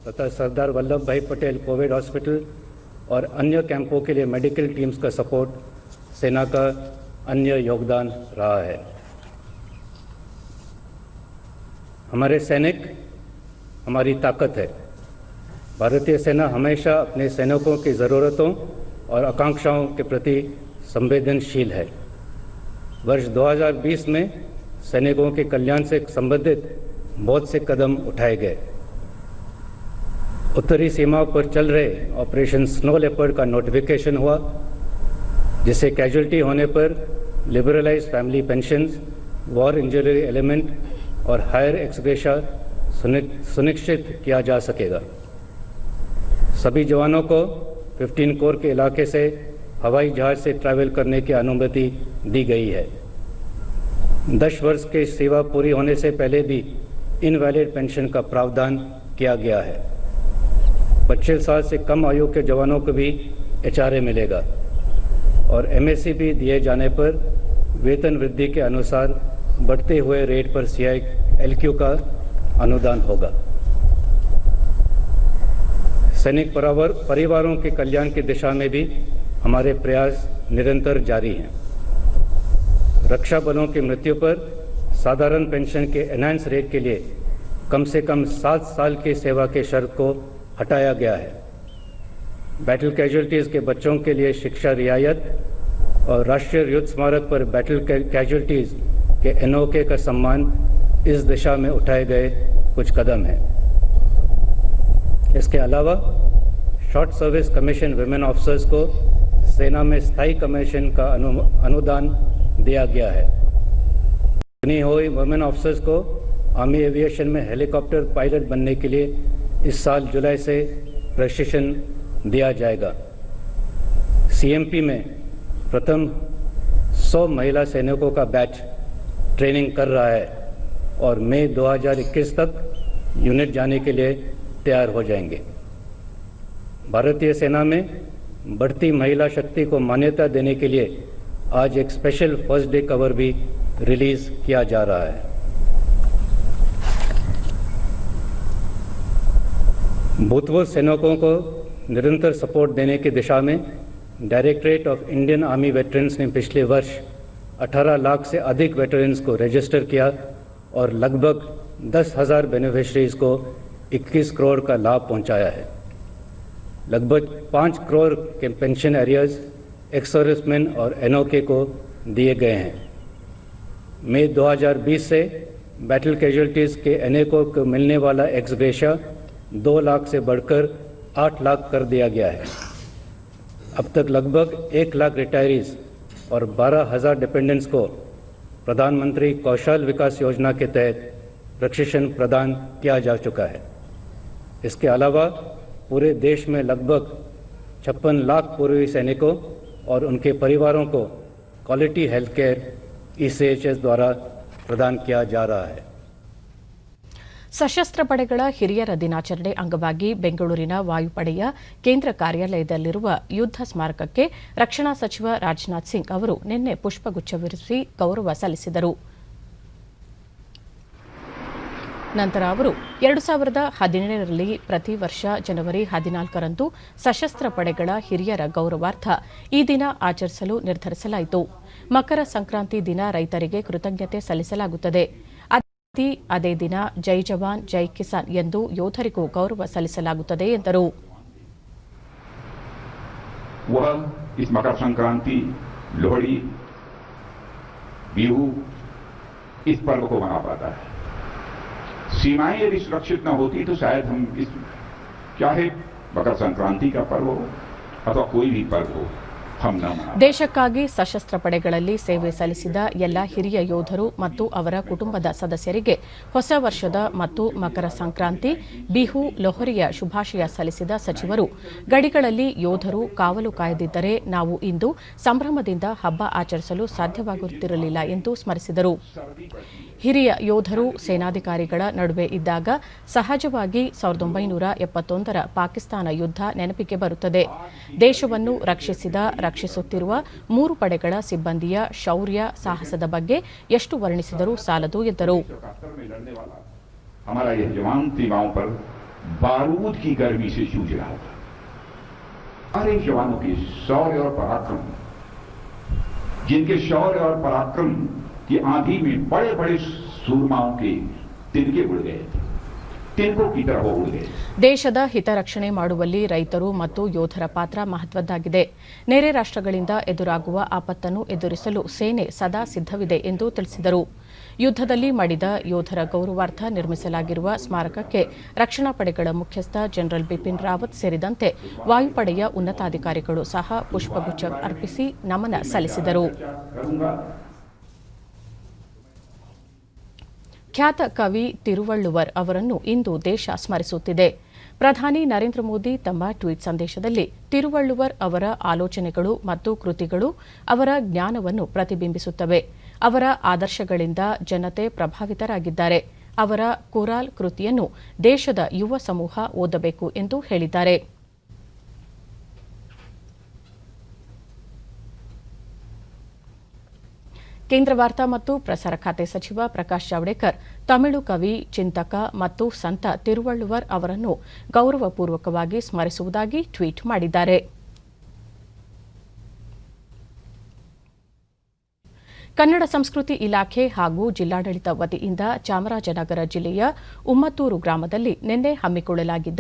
तथा सरदार वल्लभ भाई पटेल कोविड हॉस्पिटल और अन्य कैंपों के लिए मेडिकल टीम्स का सपोर्ट सेना का अन्य योगदान रहा है. हमारे सैनिक हमारी ताकत है. भारतीय सेना हमेशा अपने सैनिकों की ज़रूरतों और आकांक्षाओं के प्रति संवेदनशील है. वर्ष 2020 में सैनिकों के कल्याण से संबंधित बहुत से कदम उठाए गए. उत्तरी सीमाओं पर चल रहे ऑपरेशन स्नो लेपर्ड का नोटिफिकेशन हुआ, जिससे कैजुअल्टी होने पर liberalise family pensions, war injury element और हायर एक्सग्रेशा सुनिश्चित किया जा सकेगा. सभी जवानों को 15 कोर के इलाके से हवाई जहाज से ट्रैवल करने की अनुमति दी गई है. 10 वर्ष की सेवा पूरी होने से पहले भी इनवैलिड पेंशन का प्रावधान किया गया है. 25 साल से कम आयु के जवानों को भी एचआरए मिलेगा और एमएससी भी दिए जाने पर वेतन वृद्धि के अनुसार बढ़ते हुए रेट पर CILQ का अनुदान होगा. सैनिक परिवारों के कल्याण की दिशा में भी हमारे प्रयास निरंतर जारी हैं. रक्षा बलों की मृत्यु पर साधारण पेंशन के एनहांस रेट के लिए कम से कम 7 साल की सेवा के शर्त को हटाया गया है. बैटल कैजुअल्टीज़ के बच्चों के लिए शिक्षा रियायत और राष्ट्रीय युद्ध स्मारक पर बैटल कैजुअल्टीज़ के NOK का सम्मान इस दिशा में उठाए गए कुछ कदम हैं. इसके अलावा short service commission women officers को सेना में स्थायी कमीशन का अनुदान दिया गया है. चुनी हुई वुमेन ऑफिसर्स को आर्मी एविएशन में हेलीकॉप्टर पायलट बनने के लिए इस साल जुलाई से प्रशिक्षण दिया जाएगा. CMP में प्रथम 100 महिला सैनिकों का बैच ट्रेनिंग कर रहा है और मई 2021 तक यूनिट जाने के लिए तैयार हो जाएंगे. भारतीय सेना में बढ़ती महिला शक्ति को मान्यता देने के लिए आज एक स्पेशल फर्स्ट डे कवर भी रिलीज किया जा रहा है. भूतपूर्व सैनिकों को निरंतर सपोर्ट देने की दिशा में directorate of Indian army veterans ने पिछले वर्ष 18 लाख से अधिक वेटरन्स को रजिस्टर किया और लगभग 10,000 बेनिफिशरीज को 21 करोड़ का लाभ पहुंचाया है. लगभग 5 करोड़ के पेंशन एरियर्स एक्स सर्विसमैन और NOK को दिए गए हैं. मई 2020 से बैटल कैजुअल्टीज़ के NOK को मिलने वाला एक्स ग्रेशिया 2 लाख से बढ़कर 8 लाख कर दिया गया है. अब तक लगभग 1 लाख रिटायरीज और 12,000 डिपेंडेंट्स को प्रधानमंत्री कौशल विकास योजना के तहत प्रशिक्षण प्रदान किया जा चुका है। इसके अलावा पूरे देश में लगभग 56 लाख पूर्वी सैनिकों और उनके परिवारों को क्वालिटी हेल्थ केयर ECHS द्वारा प्रदान किया जा रहा है। ಸಶಸ್ತ್ರ ಪಡೆಗಳ ಹಿರಿಯರ ದಿನಾಚರಣೆ ಅಂಗವಾಗಿ ಬೆಂಗಳೂರಿನ ವಾಯುಪಡೆಯ ಕೇಂದ್ರ ಕಾರ್ಯಾಲಯದಲ್ಲಿರುವ ಯುದ್ಧ ಸ್ಮಾರಕಕ್ಕೆ ರಕ್ಷಣಾ ಸಚಿವ ರಾಜನಾಥ್ ಸಿಂಗ್ ಅವರು ನಿನ್ನೆ ಪುಷ್ಪಗುಚ್ಛವಿರಿಸಿ ಗೌರವ ಸಲ್ಲಿಸಿದರು. ನಂತರ ಅವರು 2017ರಲ್ಲಿ ಪ್ರತಿ ವರ್ಷ ಜನವರಿ 14ರಂದು ಸಶಸ್ತ್ರ ಪಡೆಗಳ ಹಿರಿಯರ ಗೌರವಾರ್ಥ ಈ ದಿನ ಆಚರಿಸಲು ನಿರ್ಧರಿಸಲಾಯಿತು. ಮಕರ ಸಂಕ್ರಾಂತಿ ದಿನ ರೈತರಿಗೆ ಕೃತಜ್ಞತೆ ಸಲ್ಲಿಸಲಾಗುತ್ತದೆ. ಅದೇ ದಿನ ಜೈ ಜವಾನ್ ಜೈ ಕಿಸಾನ್ ಎಂದು ಯೋಧರಿಗೂ ಗೌರವ ಸಲ್ಲಿಸಲಾಗುತ್ತದೆ ಎಂದರು. वह इस मकर संक्रांति, लोहड़ी, बिहू इस पर्व को मना पाता है। सीमाएं यदि सुरक्षित न होती तो शायद हम इस चाहे मकर संक्रांति का पर्व हो अथवा कोई भी पर्व हो हम न मना। ದೇಶಕ್ಕಾಗಿ ಸಶಸ್ತ್ರ ಪಡೆಗಳಲ್ಲಿ ಸೇವೆ ಸಲ್ಲಿಸಿದ ಎಲ್ಲ ಹಿರಿಯ ಯೋಧರು ಮತ್ತು ಅವರ ಕುಟುಂಬದ ಸದಸ್ಯರಿಗೆ ಹೊಸ ವರ್ಷದ ಮತ್ತು ಮಕರ ಸಂಕ್ರಾಂತಿ, ಬಿಹು, ಲೊಹರಿಯ ಶುಭಾಶಯ ಸಲ್ಲಿಸಿದ ಸಚಿವರು ಗಡಿಗಳಲ್ಲಿ ಯೋಧರು ಕಾವಲು ಕಾಯದಿದ್ದರೆ ನಾವು ಇಂದು ಸಂಭ್ರಮದಿಂದ ಹಬ್ಬ ಆಚರಿಸಲು ಸಾಧ್ಯವಾಗುತ್ತಿರಲಿಲ್ಲ ಎಂದು ಸ್ಮರಿಸಿದರು. ಹಿರಿಯ ಯೋಧರು ಸೇನಾಧಿಕಾರಿಗಳ ನಡುವೆ ಇದ್ದಾಗ ಸಹಜವಾಗಿ 1971ರ ಪಾಕಿಸ್ತಾನ ಯುದ್ಧ ನೆನಪಿಗೆ ಬರುತ್ತದೆ. ದೇಶವನ್ನು ರಕ್ಷಿಸುತ್ತಿರುವ 3 ಪಡೆಗಳ ಸಿಬ್ಬಂದಿಯ ಶೌರ್ಯ, ಸಾಹಸದ ಬಗ್ಗೆ ಎಷ್ಟು ವರ್ಣಿಸಿದರೂ ಸಾಲದು ಎಂದರು. हमारा यह जवान सीमाओं पर बारूद की गर्मी से जूझ रहा था। हमारे जवानों के शौर्य और पराक्रम, जिनके शौर्य और पराक्रम की आंधी में बड़े बड़े सूरमाओं के तिनके उड़ गए थे, तिनकों की तरह उड़ गए। ದೇಶದ ಹಿತರಕ್ಷಣೆ ಮಾಡುವಲ್ಲಿ ರೈತರು ಮತ್ತು ಯೋಧರ ಪಾತ್ರ ಮಹತ್ವದ್ದಾಗಿದೆ. ನೆರೆ ರಾಷ್ಟ್ರಗಳಿಂದ ಎದುರಾಗುವ ಆಪತ್ತನ್ನು ಎದುರಿಸಲು ಸೇನೆ ಸದಾ ಸಿದ್ಧವಿದೆ ಎಂದು ತಿಳಿಸಿದರು. ಯುದ್ಧದಲ್ಲಿ ಮಡಿದ ಯೋಧರ ಗೌರವಾರ್ಥ ನಿರ್ಮಿಸಲಾಗಿರುವ ಸ್ಮಾರಕಕ್ಕೆ ರಕ್ಷಣಾ ಪಡೆಗಳ ಮುಖ್ಯಸ್ಥ ಜನರಲ್ ಬಿಪಿನ್ ರಾವತ್ ಸೇರಿದಂತೆ ವಾಯುಪಡೆಯ ಉನ್ನತಾಧಿಕಾರಿಗಳು ಸಹ ಪುಷ್ಪಗುಚ್ಛ ಅರ್ಪಿಸಿ ನಮನ ಸಲ್ಲಿಸಿದರು. ಖ್ಯಾತ ಕವಿ ತಿರುವಳ್ಳುವರ್ ಅವರನ್ನು ಇಂದು ದೇಶ ಸ್ಮರಿಸುತ್ತಿದೆ. ಪ್ರಧಾನಿ ನರೇಂದ್ರ ಮೋದಿ ತಮ್ಮ ಟ್ವೀಟ್ ಸಂದೇಶದಲ್ಲಿ ತಿರುವಳ್ಳುವರ್ ಅವರ ಆಲೋಚನೆಗಳು ಮತ್ತು ಕೃತಿಗಳು ಅವರ ಜ್ಞಾನವನ್ನು ಪ್ರತಿಬಿಂಬಿಸುತ್ತವೆ. ಅವರ ಆದರ್ಶಗಳಿಂದ ಜನತೆ ಪ್ರಭಾವಿತರಾಗಿದ್ದಾರೆ. ಅವರ ಕುರಾಲ್ ಕೃತಿಯನ್ನು ದೇಶದ ಯುವ ಸಮೂಹ ಓದಬೇಕು ಎಂದು ಹೇಳಿದ್ದಾರೆ. ಕೇಂದ್ರ ವಾರ್ತಾ ಮತ್ತು ಪ್ರಸಾರ ಖಾತೆ ಸಚಿವ ಪ್ರಕಾಶ್ ಜಾವಡೇಕರ್ ತಮಿಳು ಕವಿ, ಚಿಂತಕ ಮತ್ತು ಸಂತ ತಿರುವಳ್ಳುವರ್ ಅವರನ್ನು ಗೌರವಪೂರ್ವಕವಾಗಿ ಸ್ಮರಿಸುವುದಾಗಿ ಟ್ವೀಟ್ ಮಾಡಿದ್ದಾರೆ. ಕನ್ನಡ ಸಂಸ್ಕೃತಿ ಇಲಾಖೆ ಹಾಗೂ ಜಿಲ್ಲಾಡಳಿತ ವತಿಯಿಂದ ಚಾಮರಾಜನಗರ ಜಿಲ್ಲೆಯ ಉಮ್ಮತ್ತೂರು ಗ್ರಾಮದಲ್ಲಿ ನಿನ್ನೆ ಹಮ್ಮಿಕೊಳ್ಳಲಾಗಿದ್ದ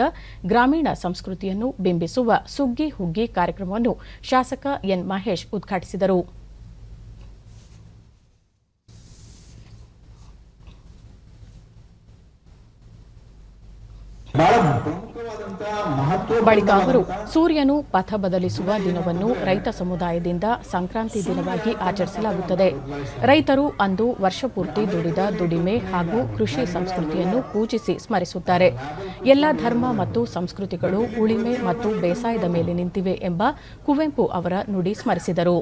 ಗ್ರಾಮೀಣ ಸಂಸ್ಕೃತಿಯನ್ನು ಬಿಂಬಿಸುವ ಸುಗ್ಗಿ ಹುಗ್ಗಿ ಕಾರ್ಯಕ್ರಮವನ್ನು ಶಾಸಕ ಎನ್ ಮಹೇಶ್ ಉದ್ಘಾಟಿಸಿದರು. ಬಳಿಕ ಅವರು ಸೂರ್ಯನು ಪಥ ಬದಲಿಸುವ ದಿನವನ್ನು ರೈತ ಸಮುದಾಯದಿಂದ ಸಂಕ್ರಾಂತಿ ದಿನವಾಗಿ ಆಚರಿಸಲಾಗುತ್ತದೆ. ರೈತರು ಅಂದು ವರ್ಷಪೂರ್ತಿ ದುಡಿದ ದುಡಿಮೆ ಹಾಗೂ ಕೃಷಿ ಸಂಸ್ಕೃತಿಯನ್ನು ಪೂಜಿಸಿ ಸ್ಮರಿಸುತ್ತಾರೆ. ಎಲ್ಲ ಧರ್ಮ ಮತ್ತು ಸಂಸ್ಕೃತಿಗಳು ಉಳಿಮೆ ಮತ್ತು ಬೇಸಾಯದ ಮೇಲೆ ನಿಂತಿವೆ ಎಂಬ ಕುವೆಂಪು ಅವರ ನುಡಿ ಸ್ಮರಿಸಿದರು.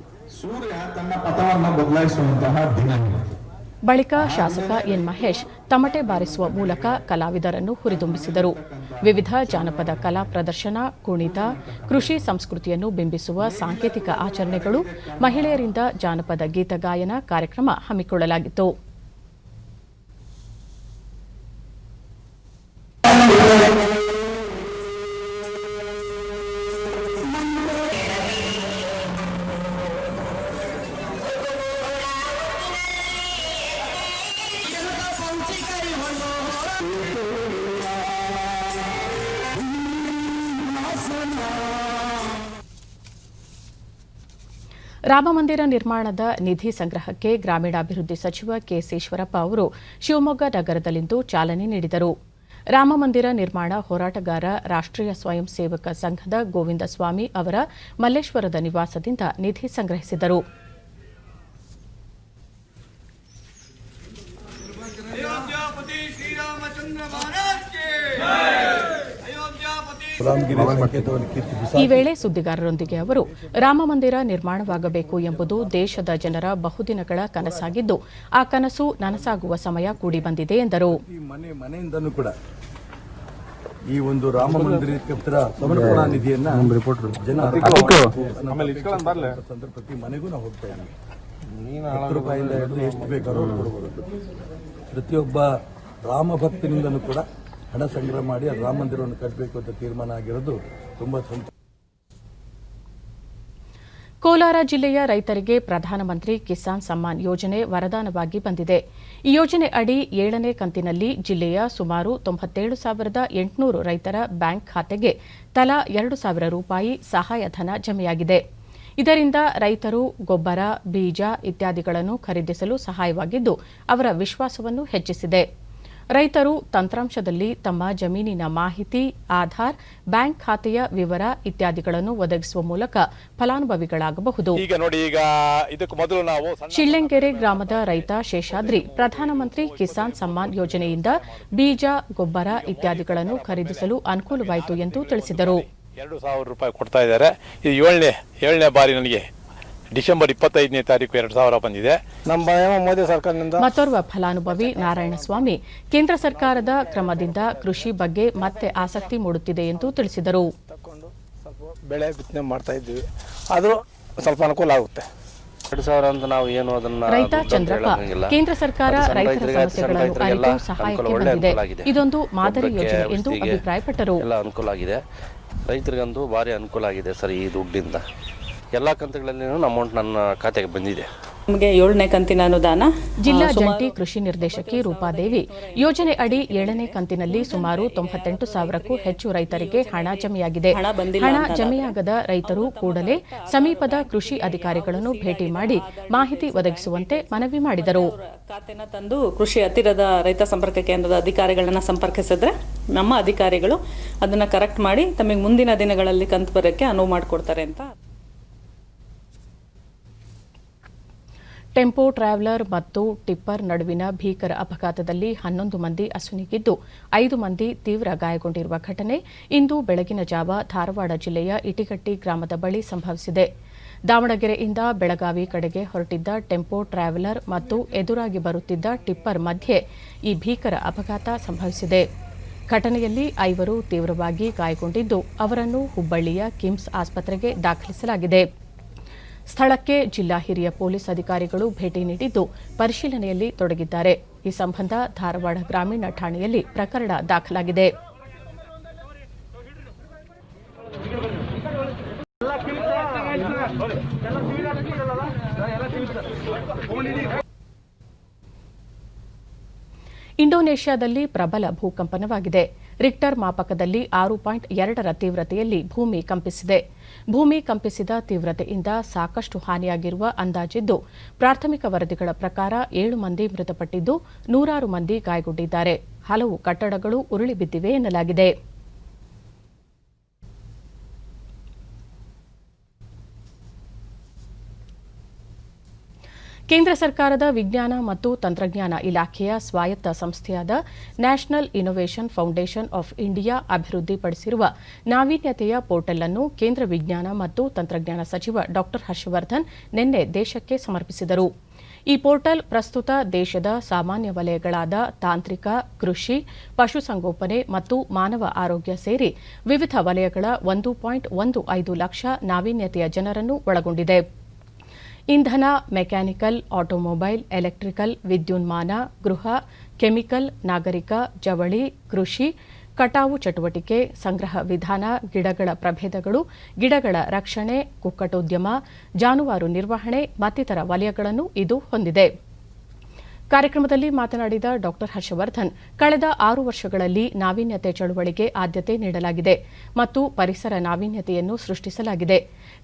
ಬಳಿಕ ಶಾಸಕ ಎನ್ ಮಹೇಶ್ ತಮಟೆ ಬಾರಿಸುವ ಮೂಲಕ ಕಲಾವಿದರನ್ನು ಹುರಿದುಂಬಿಸಿದರು. ವಿವಿಧ ಜಾನಪದ ಕಲಾ ಪ್ರದರ್ಶನ, ಕುಣಿತ, ಕೃಷಿ ಸಂಸ್ಕೃತಿಯನ್ನು ಬಿಂಬಿಸುವ ಸಾಂಕೇತಿಕ ಆಚರಣೆಗಳು, ಮಹಿಳೆಯರಿಂದ ಜಾನಪದ ಗೀತಗಾಯನ ಕಾರ್ಯಕ್ರಮ ಹಮ್ಮಿಕೊಳ್ಳಲಾಗಿತ್ತು. ರಾಮಮಂದಿರ ನಿರ್ಮಾಣದ ನಿಧಿ ಸಂಗ್ರಹಕ್ಕೆ ಗ್ರಾಮೀಣಾಭಿವೃದ್ಧಿ ಸಚಿವ ಕೆಎಸ್ ಈಶ್ವರಪ್ಪ ಅವರು ಶಿವಮೊಗ್ಗ ನಗರದಲ್ಲಿಂದು ಚಾಲನೆ ನೀಡಿದರು. ರಾಮಮಂದಿರ ನಿರ್ಮಾಣ ಹೋರಾಟಗಾರ ರಾಷ್ಟ್ರೀಯ ಸ್ವಯಂ ಸೇವಕ ಸಂಘದ ಗೋವಿಂದಸ್ವಾಮಿ ಅವರ ಮಲ್ಲೇಶ್ವರದ ನಿವಾಸದಿಂದ ನಿಧಿ ಸಂಗ್ರಹಿಸಿದರು. ಈ ವೇಳೆ ಸುದ್ದಿಗಾರರೊಂದಿಗೆ ಅವರು ರಾಮಮಂದಿರ ನಿರ್ಮಾಣವಾಗಬೇಕು ಎಂಬುದು ದೇಶದ ಜನರ ಬಹುದಿನಗಳ ಕನಸಾಗಿದ್ದು ಆ ಕನಸು ನನಸಾಗುವ ಸಮಯ ಕೂಡಿ ಬಂದಿದೆ ಎಂದರು. ಮನೆಯಿಂದನೂ ಕೂಡ ಈ ಒಂದು ರಾಮ ಮಂದಿರಕ್ಕೆ ಸಮರ್ಪಣಾ ನಿಧಿಯನ್ನ ಪ್ರತಿ ಮನೆಗೂ ನಾವು ಹೋಗ್ತಾ ಇದ್ದೀವಿ. 10 ರೂಪಾಯಿಂದ ಹಿಡಿದು ಎಷ್ಟು ಬೇಕಾದ್ರೂ ಕೊಡಬಹುದು. ಪ್ರತಿಯೊಬ್ಬ ರಾಮ ಭಕ್ತನಿಂದನೂ ಕೂಡ ಹಣ ಸಂಗ್ರಹ ಮಾಡಿ ಆ ರಾಮ ಮಂದಿರವನ್ನು ಕಟ್ಟಬೇಕು ಅಂತ ತೀರ್ಮಾನ ಆಗಿರೋದು ತುಂಬಾ ಸಂತೋಷ. ಕೋಲಾರ ಜಿಲ್ಲೆಯ ರೈತರಿಗೆ ಪ್ರಧಾನಮಂತ್ರಿ ಕಿಸಾನ್ ಸಮ್ಮಾನ್ ಯೋಜನೆ ವರದಾನವಾಗಿ ಬಂದಿದೆ. ಈ ಯೋಜನೆ ಅಡಿ 7ನೇ ಕಂತಿನಲ್ಲಿ ಜಿಲ್ಲೆಯ ಸುಮಾರು 97,800 ರೈತರ ಬ್ಯಾಂಕ್ ಖಾತೆಗೆ ತಲಾ 2,000 ರೂಪಾಯಿ ಸಹಾಯಧನ ಜಮೆಯಾಗಿದೆ. ಇದರಿಂದ ರೈತರು ಗೊಬ್ಬರ, ಬೀಜ ಇತ್ಯಾದಿಗಳನ್ನು ಖರೀದಿಸಲು ಸಹಾಯವಾಗಿದ್ದು ಅವರ ವಿಶ್ವಾಸವನ್ನು ಹೆಚ್ಚಿಸಿದೆ. ರೈತರು ತಂತ್ರಾಂಶದಲ್ಲಿ ತಮ್ಮ ಜಮೀನಿನ ಮಾಹಿತಿ, ಆಧಾರ್, ಬ್ಯಾಂಕ್ ಖಾತೆಯ ವಿವರ ಇತ್ಯಾದಿಗಳನ್ನು ಒದಗಿಸುವ ಮೂಲಕ ಫಲಾನುಭವಿಗಳಾಗಬಹುದು. ಶಿಳ್ಳೆಂಗೆರೆ ಗ್ರಾಮದ ರೈತ ಶೇಷಾದ್ರಿ ಪ್ರಧಾನಮಂತ್ರಿ ಕಿಸಾನ್ ಸಮ್ಮಾನ್ ಯೋಜನೆಯಿಂದ ಬೀಜ, ಗೊಬ್ಬರ ಇತ್ಯಾದಿಗಳನ್ನು ಖರೀದಿಸಲು ಅನುಕೂಲವಾಯಿತು ಎಂದು ತಿಳಿಸಿದರು. 2,000 ರೂಪಾಯಿ ಕೊಡ್ತಾ ಇದ್ದಾರೆ. ಇದು ಏಳನೇ ಬಾರಿ ನನಗೆ ಡಿಸೆಂಬರ್ 25ನೇ ತಾರೀಕು 2,000 ಬಂದಿದೆ. ನಮ್ಮ ಮೋದಿ ಸರ್ಕಾರದಿಂದ. ಮತ್ತೋರ್ವ ಫಲಾನುಭವಿ ನಾರಾಯಣಸ್ವಾಮಿ ಕೇಂದ್ರ ಸರ್ಕಾರದ ಕ್ರಮದಿಂದ ಕೃಷಿ ಬಗ್ಗೆ ಮತ್ತೆ ಆಸಕ್ತಿ ಮೂಡುತ್ತಿದೆ ಎಂದು ತಿಳಿಸಿದರು. ತಕೊಂಡು ಸ್ವಲ್ಪ ಬೆಳೆ ಬಿತ್ತನೆ ಮಾಡ್ತಾ ಇದ್ವಿ, ಆದರೂ ಸ್ವಲ್ಪ ಅನುಕೂಲ ಆಗುತ್ತೆ. 2,000 ಅಂತ ನಾವು ಏನು ಅದನ್ನ ರೈತ ಚಂದ್ರಪ್ಪ ಕೇಂದ್ರ ಸರ್ಕಾರ ರೈತರ ಸಮಸ್ಯೆಗಳನ್ನು ಅರಿತು ಸಹಾಯಕ್ಕೆ ಬಂದಿದೆ. ಇದೊಂದು ಮಾದರಿ ಯೋಜನೆ ಎಂದು ಅಭಿಪ್ರಾಯಪಟ್ಟರು. ಎಲ್ಲ ಅನುಕೂಲ ಆಗಿದೆ, ರೈತರಿಗಂತೂ ಭಾರಿ ಅನುಕೂಲ ಆಗಿದೆ ಸರ್. ಈ ದುಡ್ಡಿಂದ ಎಲ್ಲ ಕಂತುಗಳಲ್ಲಿ ಅಮೌಂಟ್ ನನ್ನ ಖಾತೆಗೆ ಬಂದಿದೆ. ನಮಗೆ 7ನೇ ಕಂತಿನ ಅನುದಾನ. ಜಿಲ್ಲಾ ಜಂಟಿ ಕೃಷಿ ನಿರ್ದೇಶಕಿ ರೂಪಾದೇವಿ ಯೋಜನೆ ಅಡಿ 7ನೇ ಕಂತಿನಲ್ಲಿ ಸುಮಾರು 98,000ಕ್ಕೂ ಹೆಚ್ಚು ರೈತರಿಗೆ ಹಣ ಜಮೆಯಾಗಿದೆ. ಹಣ ಜಮೆಯಾಗದ ರೈತರು ಕೂಡಲೇ ಸಮೀಪದ ಕೃಷಿ ಅಧಿಕಾರಿಗಳನ್ನು ಭೇಟಿ ಮಾಡಿ ಮಾಹಿತಿ ಒದಗಿಸುವಂತೆ ಮನವಿ ಮಾಡಿದರು. ಖಾತೆನ ತಂದು ಕೃಷಿ ಹತ್ತಿರದ ರೈತ ಸಂಪರ್ಕ ಕೇಂದ್ರದ ಅಧಿಕಾರಿಗಳನ್ನ ಸಂಪರ್ಕಿಸಿದ್ರೆ ನಮ್ಮ ಅಧಿಕಾರಿಗಳು ಅದನ್ನ ಕರೆಕ್ಟ್ ಮಾಡಿ ತಮಗೆ ಮುಂದಿನ ದಿನಗಳಲ್ಲಿ ಕಂತು ಬರೋಕ್ಕೆ ಅನುವು ಮಾಡಿಕೊಡ್ತಾರೆ ಅಂತ. ಟೆಂಪೋ ಟ್ರಾವೆಲರ್ ಮತ್ತು ಟಿಪ್ಪರ್ ನಡುವಿನ ಭೀಕರ ಅಪಘಾತದಲ್ಲಿ 11 ಮಂದಿ ಅಸುನೀಗಿದ್ದು 5 ಮಂದಿ ತೀವ್ರ ಗಾಯಗೊಂಡಿರುವ ಘಟನೆ ಇಂದು ಬೆಳಗಿನ ಜಾವ ಧಾರವಾಡ ಜಿಲ್ಲೆಯ ಇಟಿಗಟ್ಟಿ ಗ್ರಾಮದ ಬಳಿ ಸಂಭವಿಸಿದೆ. ದಾವಣಗೆರೆಯಿಂದ ಬೆಳಗಾವಿ ಕಡೆಗೆ ಹೊರಟಿದ್ದ ಟೆಂಪೋ ಟ್ರಾವೆಲರ್ ಮತ್ತು ಎದುರಾಗಿ ಬರುತ್ತಿದ್ದ ಟಿಪ್ಪರ್ ಮಧ್ಯೆ ಈ ಭೀಕರ ಅಪಘಾತ ಸಂಭವಿಸಿದೆ. ಘಟನೆಯಲ್ಲಿ 5 ತೀವ್ರವಾಗಿ ಗಾಯಗೊಂಡಿದ್ದು ಅವರನ್ನು ಹುಬ್ಬಳ್ಳಿಯ ಕಿಮ್ಸ್ ಆಸ್ಪತ್ರೆಗೆ ದಾಖಲಿಸಲಾಗಿದೆ. ಸ್ಥಳಕ್ಕೆ ಜಿಲ್ಲಾ ಹಿರಿಯ ಪೊಲೀಸ್ ಅಧಿಕಾರಿಗಳು ಭೇಟಿ ನೀಡಿದ್ದು ಪರಿಶೀಲನೆಯಲ್ಲಿ ತೊಡಗಿದ್ದಾರೆ. ಈ ಸಂಬಂಧ ಧಾರವಾಡ ಗ್ರಾಮೀಣ ಠಾಣೆಯಲ್ಲಿ ಪ್ರಕರಣ ದಾಖಲಾಗಿದೆ. ಇಂಡೋನೇಷ್ಯಾದಲ್ಲಿ ಪ್ರಬಲ ಭೂಕಂಪನವಾಗಿದೆ. ರಿಕ್ಟರ್ ಮಾಪಕದಲ್ಲಿ 6.2ರ ತೀವ್ರತೆಯಲ್ಲಿ ಭೂಮಿ ಕಂಪಿಸಿದೆ. ಭೂಮಿ ಕಂಪಿಸಿದ ತೀವ್ರತೆಯಿಂದ ಸಾಕಷ್ಟು ಹಾನಿಯಾಗಿರುವ ಅಂದಾಜಿದ್ದು, ಪ್ರಾಥಮಿಕ ವರದಿಗಳ ಪ್ರಕಾರ 7 ಮಂದಿ ಮೃತಪಟ್ಟಿದ್ದು 100 ಮಂದಿ ಗಾಯಗೊಂಡಿದ್ದಾರೆ. ಹಲವು ಕಟ್ಟಡಗಳು ಉರುಳಿ ಬಿದ್ದಿವೆ ಎನ್ನಲಾಗಿದೆ. ಕೇಂದ್ರ ಸರ್ಕಾರದ ವಿಜ್ಞಾನ ಮತ್ತು ತಂತ್ರಜ್ಞಾನ ಇಲಾಖೆಯ ಸ್ವಾಯತ್ತ ಸಂಸ್ಥೆಯಾದ national innovation foundation of India ಅಭಿವೃದ್ಧಿಪಡಿಸಿರುವ ನಾವೀನ್ಯತೆಯ ಪೋರ್ಟಲ್ ಅನ್ನು ಕೇಂದ್ರ ವಿಜ್ಞಾನ ಮತ್ತು ತಂತ್ರಜ್ಞಾನ ಸಚಿವ ಡಾ ಹರ್ಷವರ್ಧನ್ ನಿನ್ನೆ ದೇಶಕ್ಕೆ ಸಮರ್ಪಿಸಿದರು. ಈ ಪೋರ್ಟಲ್ ಪ್ರಸ್ತುತ ದೇಶದ ಸಾಮಾನ್ಯ ವಲಯಗಳಾದ ತಾಂತ್ರಿಕ, ಕೃಷಿ, ಪಶುಸಂಗೋಪನೆ ಮತ್ತು ಮಾನವ ಆರೋಗ್ಯ ಸೇರಿ ವಿವಿಧ ವಲಯಗಳ 1.15 ಲಕ್ಷ ನಾವೀನ್ಯತೆಯ ಜನರನ್ನು ಒಳಗೊಂಡಿದೆ. ಇಂಧನ, ಮೆಕ್ಯಾನಿಕಲ್, ಆಟೋಮೊಬೈಲ್, ಎಲೆಕ್ಟ್ರಿಕಲ್, ವಿದ್ಯುನ್ಮಾನ, ಗೃಹ, ಕೆಮಿಕಲ್, ನಾಗರಿಕ, ಜವಳಿ, ಕೃಷಿ, ಕಟಾವು ಚಟುವಟಿಕೆ, ಸಂಗ್ರಹ ವಿಧಾನ, ಗಿಡಗಳ ಪ್ರಭೇದಗಳು, ಗಿಡಗಳ ರಕ್ಷಣೆ, ಕುಕ್ಕಟೋದ್ಯಮ, ಜಾನುವಾರು ನಿರ್ವಹಣೆ ಮತ್ತಿತರ ವಲಯಗಳನ್ನು ಇದು ಹೊಂದಿದೆ. ಕಾರ್ಯಕ್ರಮದಲ್ಲಿ ಮಾತನಾಡಿದ ಡಾ ಹರ್ಷವರ್ಧನ್, ಕಳೆದ 6 ವರ್ಷಗಳಲ್ಲಿ ನಾವೀನ್ಯತೆ ಚಳುವಳಿಗೆ ಆದ್ಯತೆ ನೀಡಲಾಗಿದೆ ಮತ್ತು ಪರಿಸರ ನಾವೀನ್ಯತೆಯನ್ನು ಸೃಷ್ಟಿಸಲಾಗಿದೆ.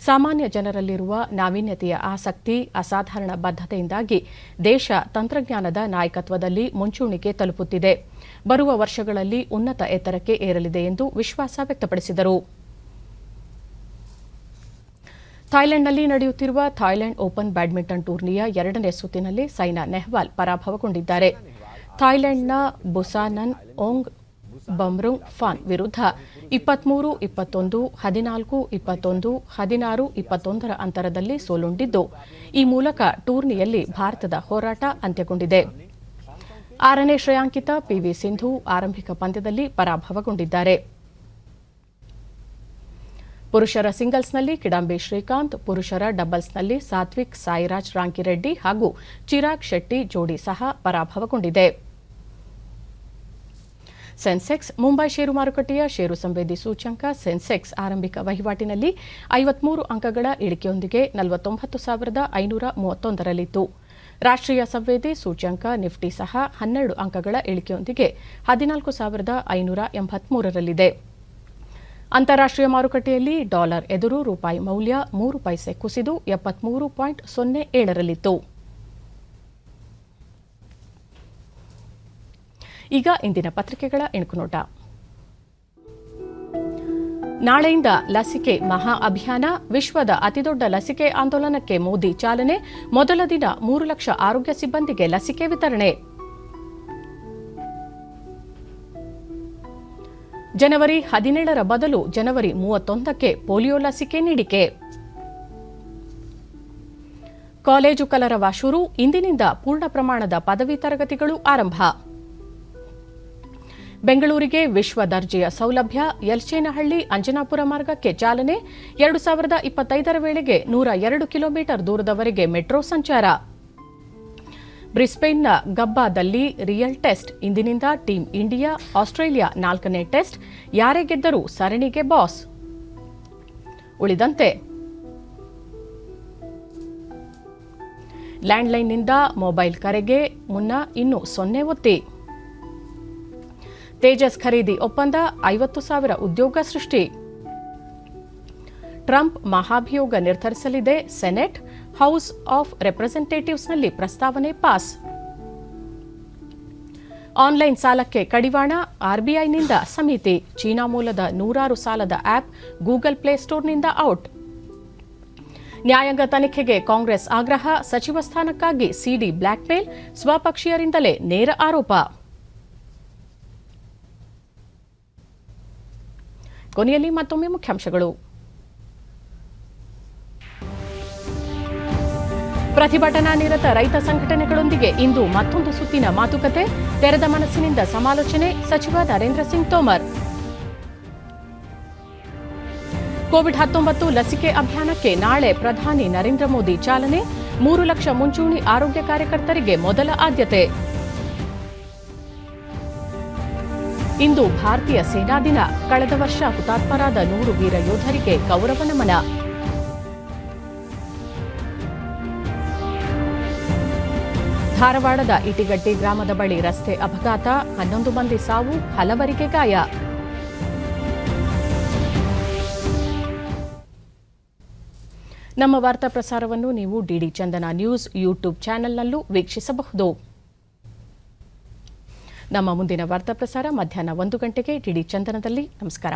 ಸಾಮಾನ್ಯ ಜನರಲ್ಲಿರುವ ನಾವೀನ್ಯತೆಯ ಆಸಕ್ತಿ, ಅಸಾಧಾರಣ ಬದ್ಧತೆಯಿಂದಾಗಿ ದೇಶ ತಂತ್ರಜ್ಞಾನದ ನಾಯಕತ್ವದಲ್ಲಿ ಮುಂಚೂಣಿಗೆ ತಲುಪುತ್ತಿದೆ. ಬರುವ ವರ್ಷಗಳಲ್ಲಿ ಉನ್ನತ ಎತ್ತರಕ್ಕೆ ಏರಲಿದೆ ಎಂದು ವಿಶ್ವಾಸ ವ್ಯಕ್ತಪಡಿಸಿದರು. ಥಾಯ್ಲೆಂಡ್ನಲ್ಲಿ ನಡೆಯುತ್ತಿರುವ ಥಾಯ್ಲೆಂಡ್ ಓಪನ್ ಬ್ಯಾಡ್ಮಿಂಟನ್ ಟೂರ್ನಿಯ 2ನೇ ಸುತ್ತಿನಲ್ಲಿ ಸೈನಾ ನೆಹ್ವಾಲ್ ಪರಾಭವಗೊಂಡಿದ್ದಾರೆ. ಥಾಯ್ಲೆಂಡ್ನ ಬುಸಾನನ್ ಓಂಗ್ ಬಮ್ರುಂಗ್ ಫಾನ್ ವಿರುದ್ಧ 23-21, 14-21, 16-21 ಅಂತರದಲ್ಲಿ ಸೋಲುಂಡಿದ್ದು ಈ ಮೂಲಕ ಟೂರ್ನಿಯಲ್ಲಿ ಭಾರತದ ಹೋರಾಟ ಅಂತ್ಯಗೊಂಡಿದೆ. 6ನೇ ಶ್ರೇಯಾಂಕಿತ ಪಿವಿ ಸಿಂಧು ಆರಂಭಿಕ ಪಂದ್ಯದಲ್ಲಿ ಪರಾಭವಗೊಂಡಿದ್ದಾರೆ. ಪುರುಷರ ಸಿಂಗಲ್ಸ್ನಲ್ಲಿ ಕಿಡಂಬಿ ಶ್ರೀಕಾಂತ್, ಪುರುಷರ ಡಬಲ್ಸ್ನಲ್ಲಿ ಸಾತ್ವಿಕ್ ಸಾಯಿರಾಜ್ ರಾಂಕಿರೆಡ್ಡಿ ಹಾಗೂ ಚಿರಾಗ್ ಶೆಟ್ಟಿ ಜೋಡಿ ಸಹ ಪರಾಭವಗೊಂಡಿದೆ. ಸೆನ್ಸೆಕ್ಸ್ ಮುಂಬೈ ಷೇರು ಮಾರುಕಟ್ಟೆಯ ಷೇರು ಸಂವೇದಿ ಸೂಚ್ಯಂಕ ಸೆನ್ಸೆಕ್ಸ್ ಆರಂಭಿಕ ವಹಿವಾಟಿನಲ್ಲಿ 53 ಅಂಕಗಳ ಇಳಿಕೆಯೊಂದಿಗೆ 49,531ರಲ್ಲಿತ್ತು. ರಾಷ್ಟ್ರೀಯ ಸಂವೇದಿ ಸೂಚ್ಯಂಕ ನಿಫ್ಟಿ ಸಹ 12 ಅಂಕಗಳ ಇಳಿಕೆಯೊಂದಿಗೆ 14,583ರಲ್ಲಿದೆ. ಅಂತಾರಾಷ್ಟ್ರೀಯ ಮಾರುಕಟ್ಟೆಯಲ್ಲಿ ಡಾಲರ್ ಎದುರು ರೂಪಾಯಿ ಮೌಲ್ಯ 3 ಪೈಸೆ ಕುಸಿದು 73.07ರಲ್ಲಿತ್ತು. ಈಗ ಇಂದಿನ ಪತ್ರಿಕೆಗಳ ಇಣುಕುನೋಟ. ನಾಳೆಯಿಂದ ಲಸಿಕೆ ಮಹಾ ಅಭಿಯಾನ, ವಿಶ್ವದ ಅತಿದೊಡ್ಡ ಲಸಿಕೆ ಆಂದೋಲನಕ್ಕೆ ಮೋದಿ ಚಾಲನೆ, ಮೊದಲ ದಿನ 3 ಲಕ್ಷ ಆರೋಗ್ಯ ಸಿಬ್ಬಂದಿಗೆ ಲಸಿಕೆ ವಿತರಣೆ. ಜನವರಿ 17ರ ಬದಲು ಜನವರಿ 31ಕ್ಕೆ ಪೋಲಿಯೋ ಲಸಿಕೆ ನೀಡಿಕೆ. ಕಾಲೇಜು ಕಲರವ ಶುರು, ಇಂದಿನಿಂದ ಪೂರ್ಣ ಪ್ರಮಾಣದ ಪದವಿ ತರಗತಿಗಳು ಆರಂಭ. ಬೆಂಗಳೂರಿಗೆ ವಿಶ್ವ ದರ್ಜೆಯ ಸೌಲಭ್ಯ, ಯಲ್ಚೇನಹಳ್ಳಿ ಅಂಜನಾಪುರ ಮಾರ್ಗಕ್ಕೆ ಚಾಲನೆ, 2025ರ ವೇಳೆಗೆ 102 ಕಿಲೋಮೀಟರ್ ದೂರದವರೆಗೆ ಮೆಟ್ರೋ ಸಂಚಾರ. ಬ್ರಿಸ್ಬೇನ್ನ ಗಬ್ಬಾದಲ್ಲಿ ರಿಯಲ್ ಟೆಸ್ಟ್, ಇಂದಿನಿಂದ ಟೀಂ ಇಂಡಿಯಾ ಆಸ್ಟ್ರೇಲಿಯಾ 4ನೇ ಟೆಸ್ಟ್, ಯಾರೇ ಗೆದ್ದರೂ ಸರಣಿಗೆ ಬಾಸ್. ಉಳಿದಂತೆ ಲ್ಯಾಂಡ್ಲೈನ್ನಿಂದ ಮೊಬೈಲ್ ಕರೆಗೆ ಮುನ್ನ ಇನ್ನು 0 ಒತ್ತಿ. ತೇಜಸ್ ಖರೀದಿ ಒಪ್ಪಂದ, 50,000 ಉದ್ಯೋಗ ಸೃಷ್ಟಿ. ಟ್ರಂಪ್ ಮಹಾಭಿಯೋಗ ನಿರ್ಧರಿಸಲಿದೆ ಸೆನೆಟ್, ಹೌಸ್ ಆಫ್ ರೆಪ್ರೆಸೆಂಟೇಟಿವ್ಸ್ನಲ್ಲಿ ಪ್ರಸ್ತಾವನೆ ಪಾಸ್. ಆನ್ಲೈನ್ ಸಾಲಕ್ಕೆ ಕಡಿವಾಣ, ಆರ್ಬಿಐನಿಂದ ಸಮಿತಿ, ಚೀನಾ ಮೂಲದ 100 ಸಾಲದ ಆಪ್ ಗೂಗಲ್ ಪ್ಲೇಸ್ಟೋರ್ನಿಂದ ಔಟ್. ನ್ಯಾಯಾಂಗ ತನಿಖೆಗೆ ಕಾಂಗ್ರೆಸ್ ಆಗ್ರಹ, ಸಚಿವ ಸ್ಥಾನಕ್ಕಾಗಿ ಸಿಡಿ ಬ್ಲಾಕ್ಮೇಲ್, ಸ್ವಪಕ್ಷೀಯರಿಂದಲೇ ನೇರ ಆರೋಪ. ಕೊನೆಯಲ್ಲಿ ಮತ್ತೊಮ್ಮೆ ಮುಖ್ಯಾಂಶಗಳು. ಪ್ರತಿಭಟನಾ ನಿರತ ರೈತ ಸಂಘಟನೆಗಳೊಂದಿಗೆ ಇಂದು ಮತ್ತೊಂದು ಸುತ್ತಿನ ಮಾತುಕತೆ, ತೆರೆದ ಮನಸ್ಸಿನಿಂದ ಸಮಾಲೋಚನೆ, ಸಚಿವ ನರೇಂದ್ರ ಸಿಂಗ್ ತೋಮರ್. ಕೋವಿಡ್-19 ಲಸಿಕೆ ಅಭಿಯಾನಕ್ಕೆ ನಾಳೆ ಪ್ರಧಾನಿ ನರೇಂದ್ರ ಮೋದಿ ಚಾಲನೆ, 3 ಲಕ್ಷ ಮುಂಚೂಣಿ ಆರೋಗ್ಯ ಕಾರ್ಯಕರ್ತರಿಗೆ ಮೊದಲ ಆದ್ಯತೆ. ಇಂದು ಭಾರತೀಯ ಸೇನಾ ದಿನ, ಕಳೆದ ವರ್ಷ ಹುತಾತ್ಮರಾದ 100 ವೀರ ಯೋಧರಿಗೆ ಗೌರವ ನಮನ. ಧಾರವಾಡದ ಇಟಿಗಟ್ಟಿ ಗ್ರಾಮದ ಬಳಿ ರಸ್ತೆ ಅಪಘಾತ, 11 ಮಂದಿ ಸಾವು, ಹಲವರಿಗೆ ಗಾಯ. ನಮ್ಮ ವಾರ್ತಾ ಪ್ರಸಾರವನ್ನು ನೀವು ಡಿಡಿ ಚಂದನ ನ್ಯೂಸ್ ಯೂಟ್ಯೂಬ್ ಚಾನೆಲ್ನಲ್ಲೂ ವೀಕ್ಷಿಸಬಹುದು. ನಮ್ಮ ಮುಂದಿನ ವಾರ್ತಾ ಪ್ರಸಾರ ಮಧ್ಯಾಹ್ನ 1 ಗಂಟೆಗೆ ಡಿಡಿ ಚಂದನದಲ್ಲಿ. ನಮಸ್ಕಾರ.